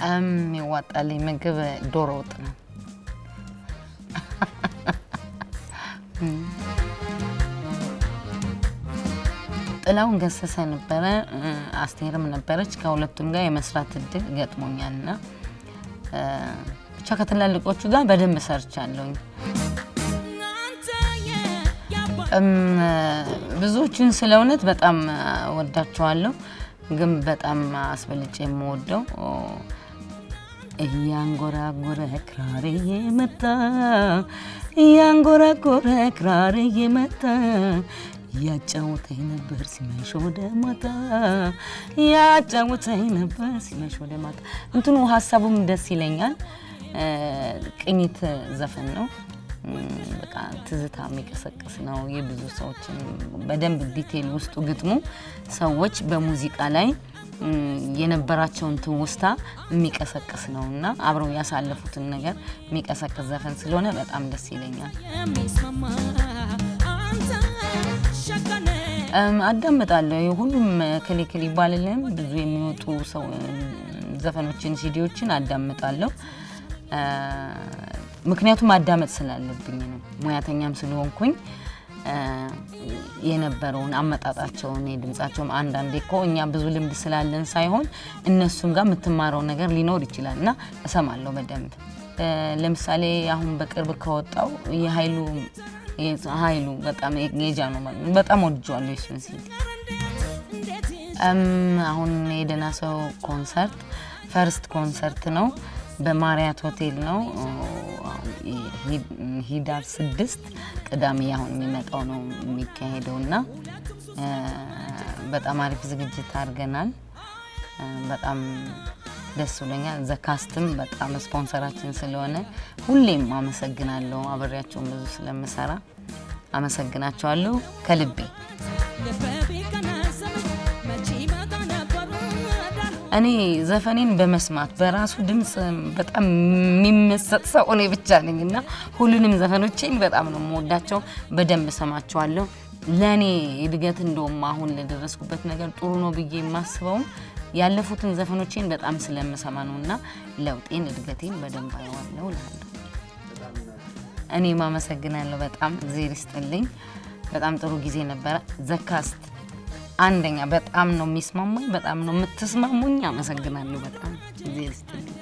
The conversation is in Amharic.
የሚዋጣልኝ ምግብ ዶሮ ወጥ ነው። ጥላውን ገሰሰ ነበረ አስቴርም ነበረች ከሁለቱም ጋር የመስራት እድል ገጥሞኛልና ብቻ ከተላለቆቹ ጋር በደንብ ሰርቻለሁ። ብዙዎቹን ስለእውነት በጣም ወዳቸዋለሁ ግን በጣም አስበልጬ የምወደው ያንጎራጎረ ክራሬ መጣ ያንጎራጎረ ክራሬ መጣ ያጫውተኝ ነበር ሲመሽ ወደ ማታ ያጫውተኝ ነበር ሲመሽ ወደ ማታ እንትኑ ሐሳቡም ደስ ይለኛል። ቅኝት ዘፈን ነው በቃ ትዝታ የሚቀሰቅስ ነው። የብዙ ሰዎችን በደንብ ዲቴል ውስጡ ግጥሙ ሰዎች በሙዚቃ ላይ የነበራቸውን ትውስታ የሚቀሰቅስ ነውና አብረው ያሳለፉትን ነገር የሚቀሰቅስ ዘፈን ስለሆነ በጣም ደስ ይለኛል። አዳምጣለሁ ሁሉም ክሊክሊ ባልልም ብዙ የሚወጡ ሰው ዘፈኖችን ሲዲዎችን አዳምጣለሁ። ምክንያቱም ማዳመጥ ስላለብኝ ነው ሙያተኛም ስለሆንኩኝ የነበረውን አመጣጣቸውን የድምጻቸውም አንዳንዴ እኮ እኛ ብዙ ልምድ ስላለን ሳይሆን እነሱም ጋር የምትማረው ነገር ሊኖር ይችላልና እሰማለሁ በደንብ። ለምሳሌ አሁን በቅርብ ከወጣው የኃይሉ በጣም የጃኖ በጣም ወድጄዋለሁ እሱን ሲዲ። አሁን የደና ሰው ኮንሰርት ፈርስት ኮንሰርት ነው በማሪያት ሆቴል ነው ሂዳር 6 ቅዳሜ አሁን የሚመጣው ነው የሚካሄደውና በጣም አሪፍ ዝግጅት አድርገናል። በጣም ደስ ብሎኛል። ዘካስትም በጣም ስፖንሰራችን ስለሆነ ሁሌም አመሰግናለሁ። አብሬያቸው ብዙ ስለምሰራ አመሰግናቸዋለሁ ከልቤ። እኔ ዘፈኔን በመስማት በራሱ ድምጽ በጣም የሚመሰጥ ሰው እኔ ብቻ ነኝና ሁሉንም ዘፈኖቼን በጣም ነው የምወዳቸው በደንብ ሰማቸዋለሁ። ለኔ እድገት እንደውም አሁን ለደረስኩበት ነገር ጥሩ ነው ብዬ የማስበው ያለፉትን ዘፈኖቼን በጣም ስለምሰማ ነውና ለውጤን እድገቴን በደንብ አየዋለሁ እላለሁ። እኔ ማመሰግናለሁ በጣም እግዚአብሔር ይስጥልኝ። በጣም ጥሩ ጊዜ ነበር። ዘካስት አንደኛ በጣም ነው የሚስማማኝ በጣም ነው የምትስማሙኝ። አመሰግናለሁ በጣም እግዚአብሔር ይስጥልኝ።